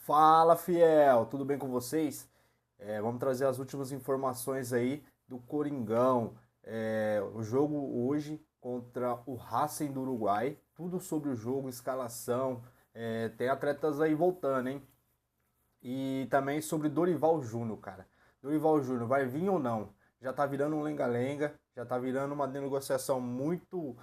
Fala, fiel! Tudo bem com vocês? Vamos trazer as últimas informações aí do Coringão. O jogo hoje contra o Racing do Uruguai. Tudo sobre o jogo, escalação. Tem atletas aí voltando, hein? E também sobre Dorival Júnior, cara. Dorival Júnior vai vir ou não? Já tá virando um lenga-lenga, já tá virando uma negociação muito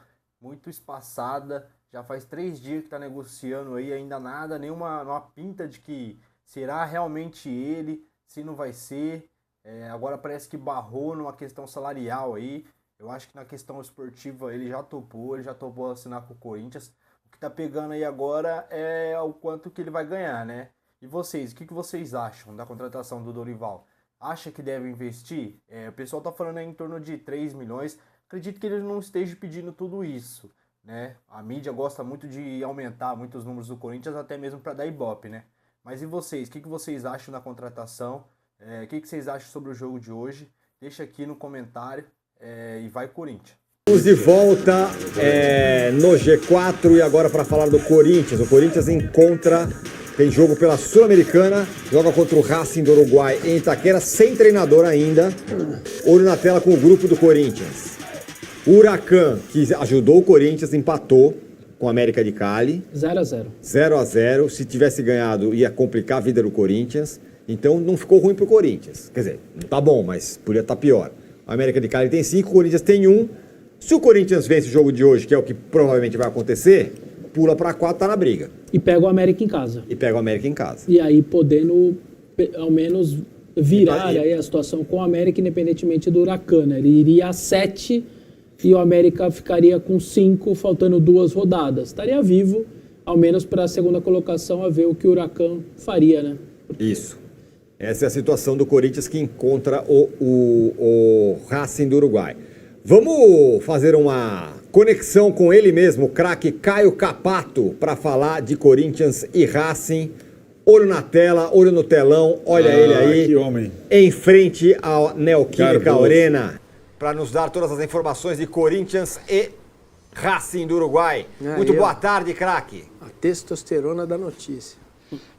espaçada. Já faz 3 dias que tá negociando aí, ainda nada, nenhuma pinta de que será realmente ele, se não vai ser. Agora parece que barrou numa questão salarial aí. Eu acho que na questão esportiva ele já topou assinar com o Corinthians. O que tá pegando aí agora é o quanto que ele vai ganhar, né? E vocês, o que vocês acham da contratação do Dorival? Acha que deve investir? O pessoal tá falando aí em torno de 3 milhões. Acredito que ele não esteja pedindo tudo isso, né? A mídia gosta muito de aumentar muitos números do Corinthians, até mesmo para dar ibope, né? Mas e vocês? O que vocês acham da contratação? O que vocês acham sobre o jogo de hoje? Deixa aqui no comentário e vai Corinthians. Estamos de volta no G4 e agora para falar do Corinthians. O Corinthians tem jogo pela Sul-Americana, joga contra o Racing do Uruguai em Itaquera, sem treinador ainda. Olho na tela com o grupo do Corinthians. O Huracan, que ajudou o Corinthians, empatou com a América de Cali. 0-0. 0-0. Se tivesse ganhado, ia complicar a vida do Corinthians. Então não ficou ruim pro Corinthians. Quer dizer, não tá bom, mas podia estar pior. A América de Cali tem 5, o Corinthians tem 1. Se o Corinthians vence o jogo de hoje, que é o que provavelmente vai acontecer, pula pra 4, tá na briga. E pega o América em casa. E aí podendo, ao menos, virar aí a situação com o América, independentemente do Huracan, né? Ele iria a 7 e o América ficaria com 5, faltando 2 rodadas. Estaria vivo, ao menos para a segunda colocação, a ver o que o Huracan faria, né? Isso. Essa é a situação do Corinthians que encontra o Racing do Uruguai. Vamos fazer uma conexão com ele mesmo, o craque Caio Capato, para falar de Corinthians e Racing. Olho na tela, olho no telão, olha ele aí. Que homem. Em frente à Neoquímica Cardoso. Arena, para nos dar todas as informações de Corinthians e Racing do Uruguai. Muito boa tarde, craque. A testosterona da notícia.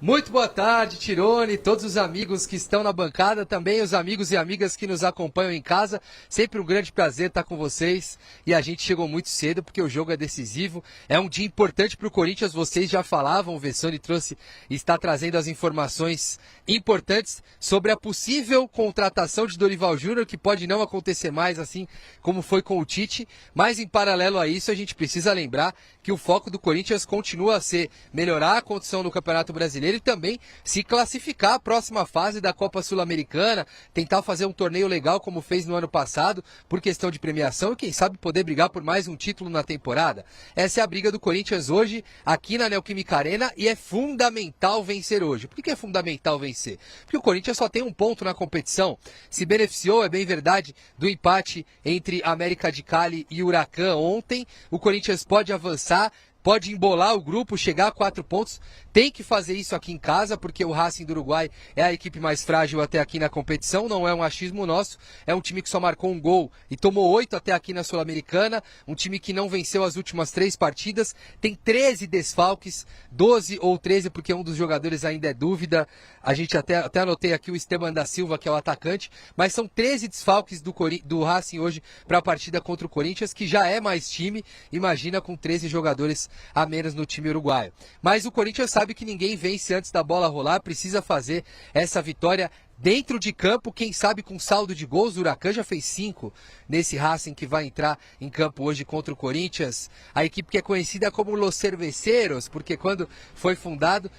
Muito boa tarde, Tirone, todos os amigos que estão na bancada, também os amigos e amigas que nos acompanham em casa. Sempre um grande prazer estar com vocês. E a gente chegou muito cedo porque o jogo é decisivo. É um dia importante para o Corinthians, vocês já falavam, o Vessone trouxe e está trazendo as informações importantes sobre a possível contratação de Dorival Júnior, que pode não acontecer mais assim como foi com o Tite. Mas em paralelo a isso, a gente precisa lembrar que o foco do Corinthians continua a ser melhorar a condição no Campeonato Brasileiro e também se classificar à próxima fase da Copa Sul-Americana, tentar fazer um torneio legal como fez no ano passado, por questão de premiação e quem sabe poder brigar por mais um título na temporada. Essa é a briga do Corinthians hoje aqui na Neoquímica Arena e é fundamental vencer hoje. Por que é fundamental vencer? Porque o Corinthians só tem um ponto na competição, se beneficiou, é bem verdade, do empate entre América de Cali e Huracan ontem. O Corinthians pode avançar, pode embolar o grupo, chegar a 4 pontos, tem que fazer isso aqui em casa, porque o Racing do Uruguai é a equipe mais frágil até aqui na competição, não é um achismo nosso, é um time que só marcou um gol e tomou 8 até aqui na Sul-Americana, um time que não venceu as últimas 3 partidas, tem 13 desfalques, 12 ou 13 porque um dos jogadores ainda é dúvida, a gente até anotei aqui o Esteban da Silva, que é o atacante, mas são 13 desfalques do Racing hoje para a partida contra o Corinthians, que já é mais time, imagina com 13 jogadores a menos no time uruguaio. Mas o Corinthians sabe que ninguém vence antes da bola rolar, precisa fazer essa vitória dentro de campo, quem sabe com saldo de gols. O Huracan já fez 5 nesse Racing que vai entrar em campo hoje contra o Corinthians. A equipe que é conhecida como Los Cerveceros, porque quando foi fundado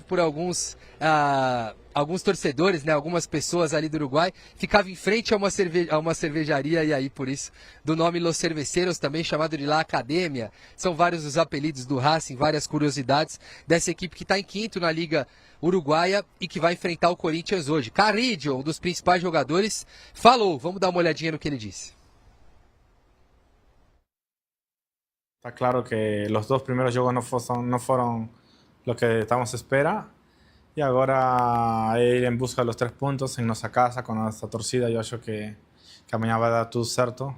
por alguns torcedores, né, algumas pessoas ali do Uruguai, ficava em frente a uma cervejaria, e aí por isso do nome Los Cerveceros, também chamado de La Academia. São vários os apelidos do Racing, várias curiosidades dessa equipe que está em quinto na Liga Uruguaia e que vai enfrentar o Corinthians hoje. Carrillo, um dos principais jogadores, falou. Vamos dar uma olhadinha no que ele disse. Está claro que los 2 primeros jogos no fueron lo que estamos a espera. E agora é ir em busca dos 3 pontos em nossa casa com essa torcida. Eu acho que amanhã vai dar tudo certo.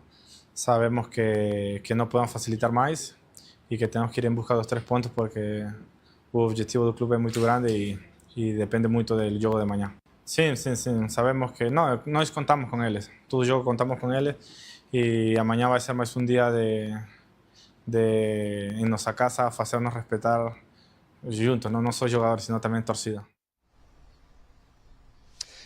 Sabemos que não podemos facilitar mais e que temos que ir em busca dos 3 pontos porque o objetivo do clube é muito grande y depende mucho del juego de mañana. Sí, sabemos que no, nós contamos con ellos, todo el juego contamos con ellos y amanhã vai ser mais un día en nuestra casa hacernos respetar juntos, no só jogadores, sino também torcida.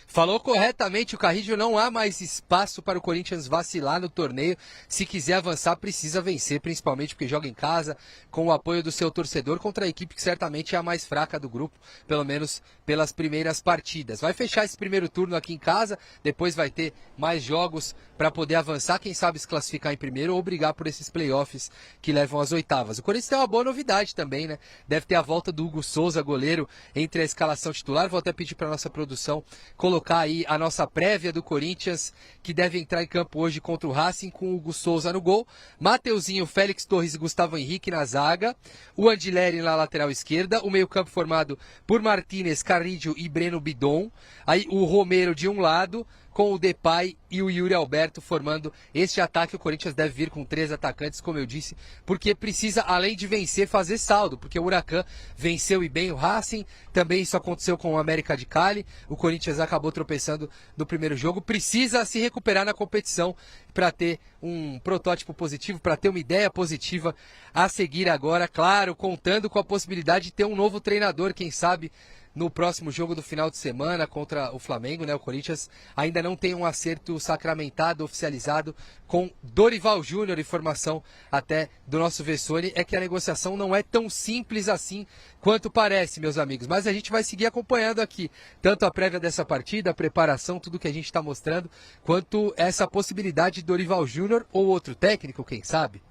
Falou corretamente o Carrillo, não há mais espaço para o Corinthians vacilar no torneio. Se quiser avançar, precisa vencer, principalmente porque joga em casa, com o apoio do seu torcedor, contra a equipe que certamente é a mais fraca do grupo, pelo menos pelas primeiras partidas. Vai fechar esse primeiro turno aqui em casa, depois vai ter mais jogos para poder avançar, quem sabe se classificar em primeiro ou brigar por esses playoffs que levam às oitavas. O Corinthians tem uma boa novidade também, né? Deve ter a volta do Hugo Souza, goleiro, entre a escalação titular. Vou até pedir para a nossa produção colocar aí a nossa prévia do Corinthians, que deve entrar em campo hoje contra o Racing, com o Hugo Souza no gol, Mateuzinho, Félix Torres e Gustavo Henrique na zaga, o Andileri na lateral esquerda, o meio-campo formado por Martínez, Carrillo e Breno Bidon, aí o Romero de um lado, com o Depay e o Yuri Alberto formando este ataque. O Corinthians deve vir com 3 atacantes, como eu disse, porque precisa, além de vencer, fazer saldo, porque o Huracan venceu e bem o Racing, também isso aconteceu com o América de Cali, o Corinthians acabou tropeçando no primeiro jogo, precisa se recuperar na competição para ter um protótipo positivo, para ter uma ideia positiva a seguir agora, claro, contando com a possibilidade de ter um novo treinador, quem sabe no próximo jogo do final de semana contra o Flamengo, né? O Corinthians ainda não tem um acerto sacramentado, oficializado com Dorival Júnior. Informação até do nosso Vessone é que a negociação não é tão simples assim quanto parece, meus amigos. Mas a gente vai seguir acompanhando aqui tanto a prévia dessa partida, a preparação, tudo que a gente está mostrando, quanto essa possibilidade de Dorival Júnior ou outro técnico, quem sabe?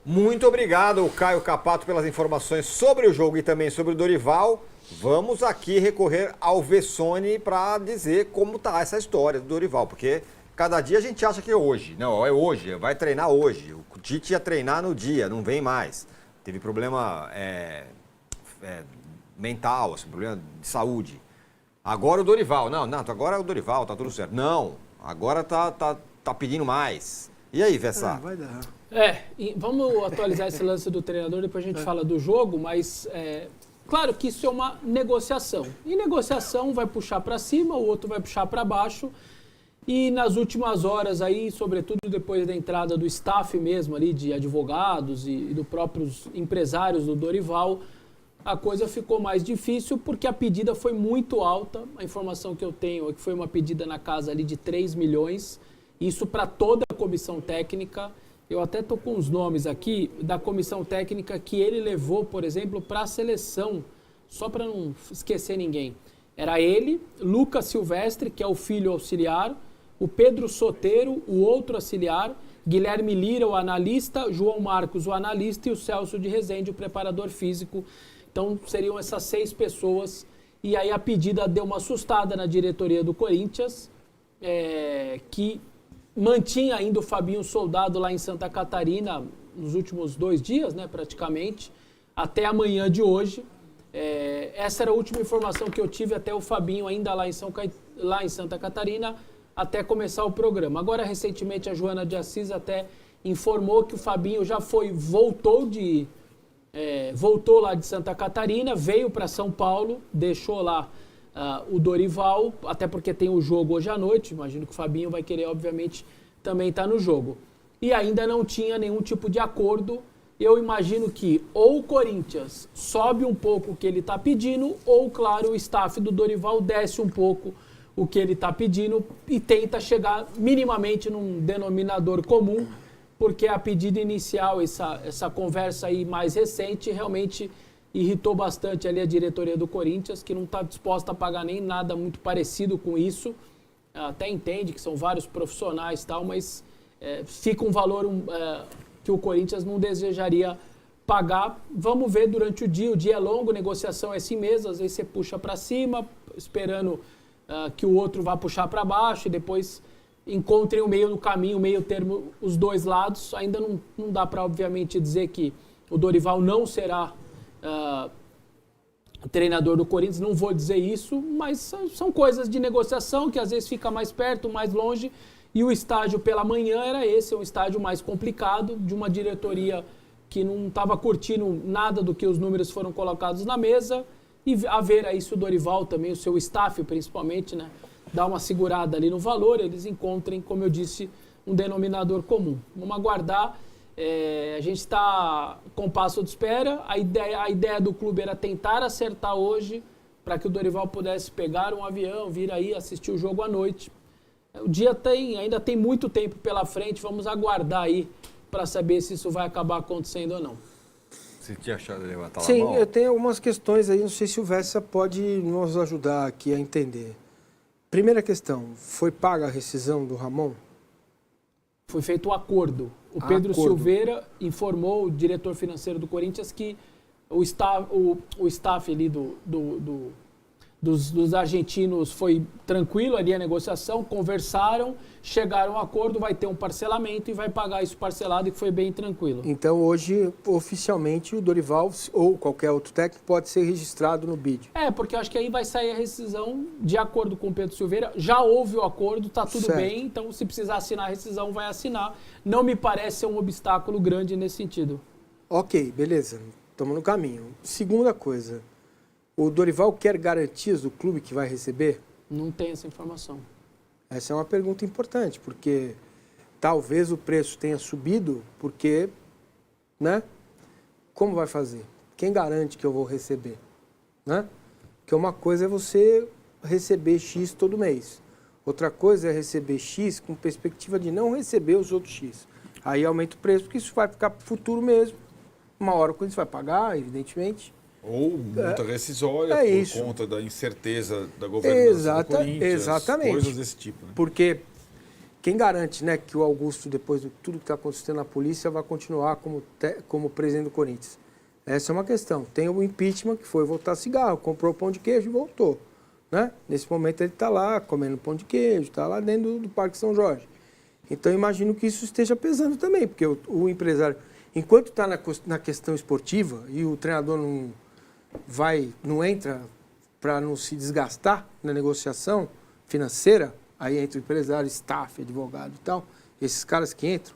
Muito obrigado, Caio Capato, pelas informações sobre o jogo e também sobre o Dorival. Vamos aqui recorrer ao Vessone para dizer como tá essa história do Dorival, porque cada dia a gente acha que é hoje. Não, é hoje, vai treinar hoje. O Tite ia treinar no dia, não vem mais. Teve problema mental, assim, problema de saúde. Agora o Dorival. Não, agora é o Dorival, tá tudo certo. Não, agora tá pedindo mais. E aí, Vessá? Vai dar. Vamos atualizar esse lance do treinador, depois a gente fala do jogo, mas claro que isso é uma negociação. E negociação vai puxar para cima, o outro vai puxar para baixo. E nas últimas horas aí, sobretudo depois da entrada do staff mesmo ali, de advogados e dos próprios empresários do Dorival, a coisa ficou mais difícil porque a pedida foi muito alta. A informação que eu tenho é que foi uma pedida na casa ali de 3 milhões, isso para toda a comissão técnica. Eu até estou com os nomes aqui da comissão técnica que ele levou, por exemplo, para a seleção, só para não esquecer ninguém. Era ele, Lucas Silvestre, que é o filho auxiliar, o Pedro Soteiro, o outro auxiliar, Guilherme Lira, o analista, João Marcos, o analista, e o Celso de Rezende, o preparador físico. Então seriam essas 6 pessoas. E aí a pedida deu uma assustada na diretoria do Corinthians, que mantinha ainda o Fabinho Soldado lá em Santa Catarina nos últimos 2 dias, né, praticamente, até amanhã de hoje. Essa era a última informação que eu tive, até o Fabinho ainda lá em Santa Catarina, até começar o programa. Agora, recentemente, a Joana de Assis até informou que o Fabinho já voltou lá de Santa Catarina, veio para São Paulo, deixou lá o Dorival, até porque tem o jogo hoje à noite, imagino que o Fabinho vai querer, obviamente, também estar no jogo. E ainda não tinha nenhum tipo de acordo. Eu imagino que ou o Corinthians sobe um pouco o que ele está pedindo, ou, claro, o staff do Dorival desce um pouco o que ele está pedindo e tenta chegar minimamente num denominador comum, porque a pedida inicial, essa conversa aí mais recente, realmente irritou bastante ali a diretoria do Corinthians, que não está disposta a pagar nem nada muito parecido com isso. Até entende que são vários profissionais e tal, mas fica um valor que o Corinthians não desejaria pagar. Vamos ver durante o dia é longo, negociação é assim mesmo, às vezes você puxa para cima, esperando que o outro vá puxar para baixo e depois encontrem o meio do caminho, o meio termo, os dois lados. Ainda não dá para, obviamente, dizer que o Dorival não será treinador do Corinthians, não vou dizer isso, mas são coisas de negociação que às vezes fica mais perto, mais longe, e o estágio pela manhã era esse, um estágio mais complicado, de uma diretoria que não estava curtindo nada do que os números foram colocados na mesa, e a ver aí se o Dorival também, o seu staff principalmente, né, dá uma segurada ali no valor, eles encontrem, como eu disse, um denominador comum. Vamos aguardar. A gente está com passo de espera. A ideia do clube era tentar acertar hoje para que o Dorival pudesse pegar um avião, vir aí assistir o jogo à noite. O dia ainda tem muito tempo pela frente. Vamos aguardar aí para saber se isso vai acabar acontecendo ou não. Você tinha achado de levantar a Sim, mão? eu tenho algumas questões aí, não sei se o Vessa pode nos ajudar aqui a entender. Primeira questão, foi paga a rescisão do Ramon? Foi feito o acordo. O Pedro Silveira informou, o diretor financeiro do Corinthians, que o staff ali dos argentinos foi tranquilo ali a negociação, conversaram, chegaram a um acordo, vai ter um parcelamento e vai pagar isso parcelado, e foi bem tranquilo. Então hoje, oficialmente, o Dorival ou qualquer outro técnico pode ser registrado no BID. Porque eu acho que aí vai sair a rescisão de acordo com o Pedro Silveira. Já houve o acordo, tá tudo Certo. bem, então se precisar assinar a rescisão, vai assinar. Não me parece ser um obstáculo grande nesse sentido. Ok, beleza, estamos no caminho. Segunda coisa, o Dorival quer garantias do clube que vai receber? Não tem essa informação. Essa é uma pergunta importante, porque talvez o preço tenha subido, porque, né? Como vai fazer? Quem garante que eu vou receber? Né? Porque uma coisa é você receber X todo mês. Outra coisa é receber X com perspectiva de não receber os outros X. Aí aumenta o preço, porque isso vai ficar para o futuro mesmo. Uma hora o Corinthians vai pagar, evidentemente. Ou multa rescisória por isso. conta da incerteza da governança do Corinthians. Exatamente. Coisas desse tipo. Né? Porque quem garante, né, que o Augusto, depois de tudo que está acontecendo na polícia, vai continuar como presidente do Corinthians? Essa é uma questão. Tem o impeachment, que foi voltar cigarro, comprou pão de queijo e voltou. Né? Nesse momento ele está lá comendo pão de queijo, está lá dentro do Parque São Jorge. Então imagino que isso esteja pesando também, porque o empresário, enquanto está na questão esportiva e o treinador não entra para não se desgastar na negociação financeira, aí entra o empresário, staff, advogado e tal, esses caras que entram,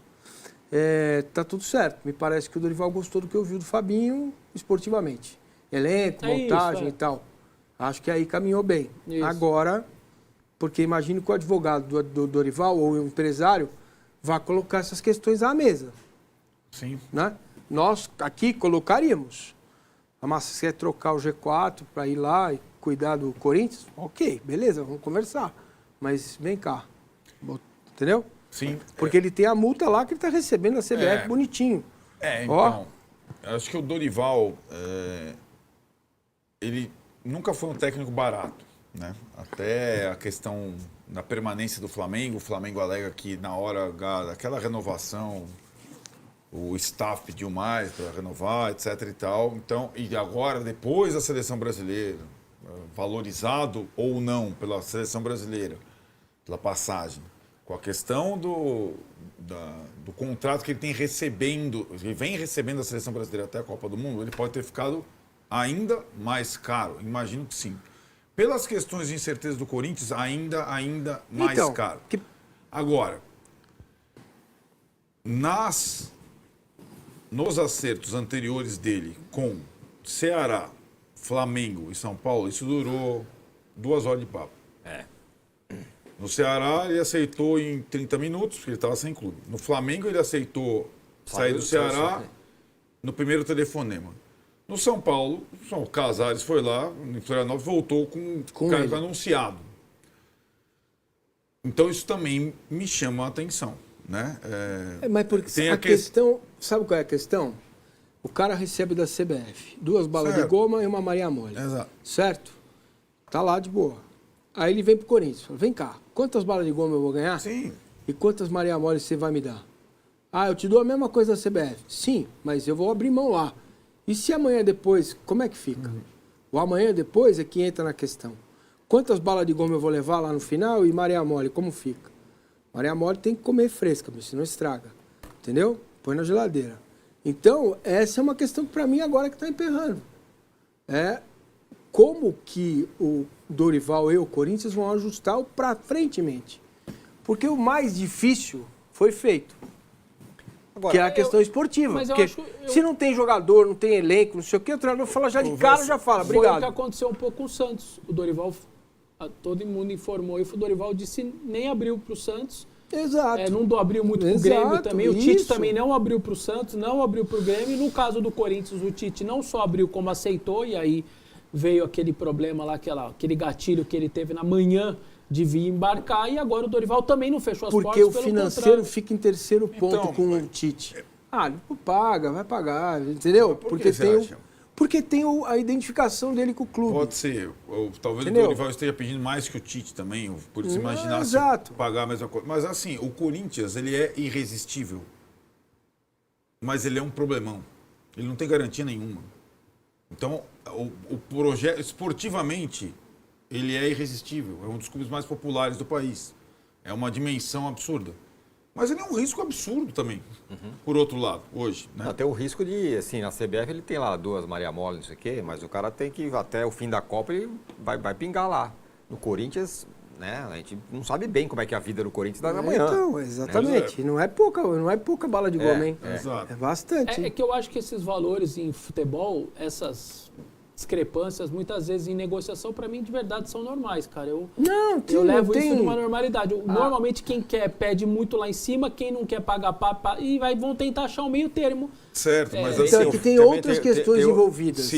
tá tudo certo. Me parece que o Dorival gostou do que eu vi do Fabinho esportivamente. Elenco, montagem e tal. Acho que aí caminhou bem. Isso. Agora, porque imagino que o advogado do Dorival ou o empresário vá colocar essas questões à mesa. Sim. Né? Nós aqui colocaríamos. A Massa quer trocar o G4 para ir lá e cuidar do Corinthians? Ok, beleza, vamos conversar. Mas vem cá. Entendeu? Sim. Porque ele tem a multa lá que ele está recebendo na CBF bonitinho. Então, acho que o Dorival, ele nunca foi um técnico barato, né? Até a questão da permanência do Flamengo, o Flamengo alega que na hora daquela renovação, o staff pediu mais para renovar, etc e tal. Então, e agora, depois da seleção brasileira, valorizado ou não pela seleção brasileira, pela passagem, com a questão do contrato que ele vem recebendo da seleção brasileira até a Copa do Mundo, ele pode ter ficado ainda mais caro. Imagino que sim. Pelas questões de incerteza do Corinthians, ainda mais caro. Agora, nos acertos anteriores dele com Ceará, Flamengo e São Paulo, isso durou 2 horas de papo. No Ceará, ele aceitou em 30 minutos, porque ele estava sem clube. No Flamengo, ele aceitou sair do Ceará no primeiro telefonema. No São Paulo, o Casares foi lá, em Florianópolis, voltou com o cargo anunciado. Então, isso também me chama a atenção. Né? Mas porque a questão... Sabe qual é a questão? O cara recebe da CBF 2 balas de goma e uma Maria Mole. Exato. Certo? Tá lá de boa. Aí ele vem pro Corinthians. Fala, vem cá, quantas balas de goma eu vou ganhar? Sim. E quantas Maria Mole você vai me dar? Ah, eu te dou a mesma coisa da CBF. Sim, mas eu vou abrir mão lá. E se amanhã depois, como é que fica? O amanhã depois é que entra na questão. Quantas balas de goma eu vou levar lá no final e Maria Mole, como fica? Maria Mole tem que comer fresca, senão estraga. Entendeu? Põe na geladeira. Então, essa é uma questão que para mim agora que está emperrando. Como que o Dorival e o Corinthians vão ajustar para frentemente. Porque o mais difícil foi feito. que é a questão esportiva. mas eu Porque acho- se não tem jogador, não tem elenco, não sei o quê, o treinador fala já de cara, já fala, Foi o que obrigado. aconteceu um pouco com o Santos. O Dorival, todo mundo informou, e o Dorival disse nem abriu para o Santos. Exato. Não abriu muito pro Exato, Grêmio também. O Tite isso. também não abriu pro Santos, não abriu pro Grêmio. No caso do Corinthians, o Tite não só abriu como aceitou, e aí veio aquele problema lá, aquele gatilho que ele teve na manhã de vir embarcar, e agora o Dorival também não fechou as Porque portas, o pelo financeiro contrário. fica em terceiro ponto Então, com o Tite. Ele paga, vai pagar, entendeu? Por que você acha? Porque tem a identificação dele com o clube. Pode ser. Ou, talvez Entendeu? o Dorival esteja pedindo mais que o Tite também, por se imaginasse exato. pagar a mesma coisa. Mas assim, o Corinthians, ele é irresistível. Mas ele é um problemão. Ele não tem garantia nenhuma. Então, o projeto, esportivamente, ele é irresistível. É um dos clubes mais populares do país. É uma dimensão absurda. Mas ele é um risco absurdo também, por outro lado, hoje. Né? Até o risco de, assim, na CBF ele tem lá 2 Maria Mole, não sei o quê, mas o cara tem que, até o fim da Copa, ele vai pingar lá. No Corinthians, né, a gente não sabe bem como é que é a vida do Corinthians da manhã. Então, exatamente. Não é pouca bala de goma, hein? Exato. É bastante. É que eu acho que esses valores em futebol, essas discrepâncias, muitas vezes em negociação, para mim, de verdade, são normais, cara. Eu levo isso numa normalidade. Normalmente, quem quer pede muito lá em cima, quem não quer pagar, e vão tentar achar um meio termo. Certo, mas Então, assim, é que tem também outras tem- questões tem- envolvidas.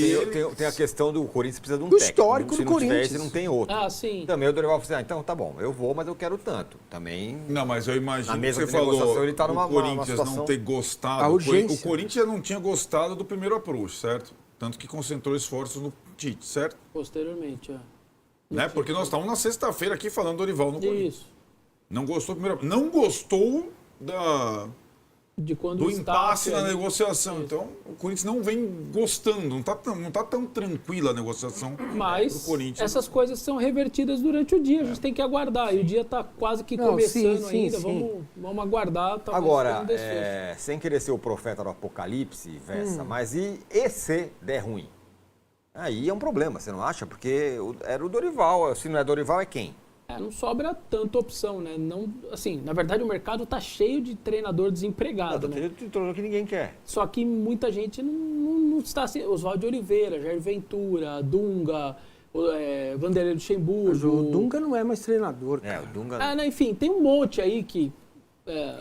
Tem a questão do Corinthians precisa de um Do técnico. histórico Se do não tiver Corinthians. esse, não tem outro. Ah, sim. Também o Dorival falou assim, então tá bom, eu vou, mas eu quero tanto. Também não, mas eu imagino Na que mesa você de falou negociação, ele tá numa- o Corinthians situação- não ter gostado. A urgência. O Corinthians não tinha gostado do primeiro approach, certo? Tanto que concentrou esforços no Tite, certo? Posteriormente, Né? Porque nós estávamos na sexta-feira aqui falando do Dorival no Corinthians. Isso. Não gostou do primeiro. Não gostou De quando do o impasse staff na ali- negociação. Isso. Então, o Corinthians não vem gostando, não tá tão tranquila a negociação Mas pro Corinthians. essas coisas são revertidas durante o dia, a gente tem que aguardar. E o dia está quase que Não, começando sim, ainda, sim. Vamos aguardar. talvez Agora, tenha um desfecho. sem querer ser o profeta do apocalipse, Vessa, mas e se der ruim? Aí é um problema, você não acha? Porque era o Dorival, se não é Dorival, é quem? Não sobra tanta opção, né? Não, assim, na verdade, o mercado está cheio de treinador desempregado, né? Que ninguém quer. Só que muita gente não está assim. Oswaldo Oliveira, Jair Ventura, Dunga, Vanderlei Luxemburgo. O Dunga não é mais treinador, cara. O Dunga, Enfim, tem um monte aí que...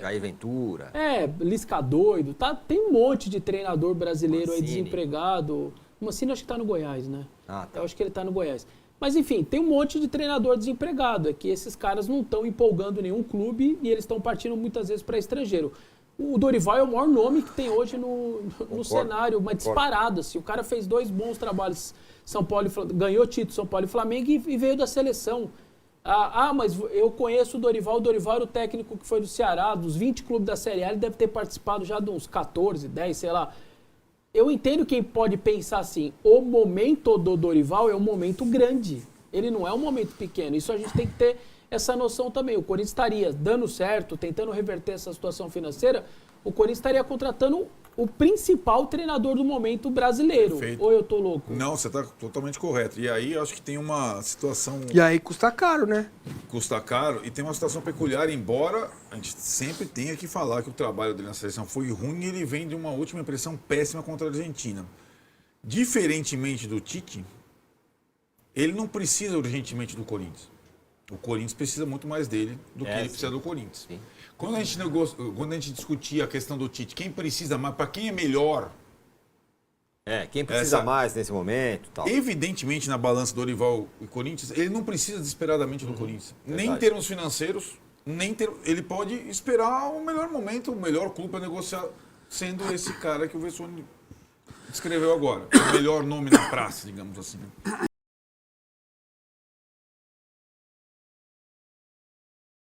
Jair Ventura. Lisca doido, tá? Tem um monte de treinador brasileiro aí Mancini. desempregado. O Mancini acho que tá no Goiás, né? Ah, tá. Eu acho que ele tá no Goiás. Mas enfim, tem um monte de treinador desempregado. É que esses caras não estão empolgando nenhum clube e eles estão partindo muitas vezes para estrangeiro. O Dorival é o maior nome que tem hoje no cenário, uma disparada. Assim. O cara fez 2 bons trabalhos, São Paulo, ganhou título São Paulo e Flamengo e veio da seleção. Mas eu conheço o Dorival era o técnico que foi do Ceará, dos 20 clubes da Série A, ele deve ter participado já de uns 14, 10, sei lá. Eu entendo quem pode pensar assim, o momento do Dorival é um momento grande, ele não é um momento pequeno, isso a gente tem que ter essa noção também. O Corinthians estaria dando certo, tentando reverter essa situação financeira, o Corinthians estaria contratando o principal treinador do momento brasileiro. Perfeito. Ou eu tô louco? Não, você está totalmente correto. E aí eu acho que tem uma situação E aí custa caro, né? custa caro e tem uma situação peculiar, embora a gente sempre tenha que falar que o trabalho dele na seleção foi ruim e ele vem de uma última impressão péssima contra a Argentina. Diferentemente do Tite, ele não precisa urgentemente do Corinthians. O Corinthians precisa muito mais dele do que ele precisa do Corinthians. Sim. Quando a gente discutia a questão do Tite, quem precisa mais, para quem é melhor, Quem precisa Essa- mais nesse momento e tal. evidentemente na balança do Dorival e Corinthians, ele não precisa desesperadamente do Corinthians. Nem em verdade. termos financeiros, ele pode esperar o melhor momento, o melhor clube para negociar, sendo esse cara que o Vessone descreveu agora. O melhor nome na praça, digamos assim. Né?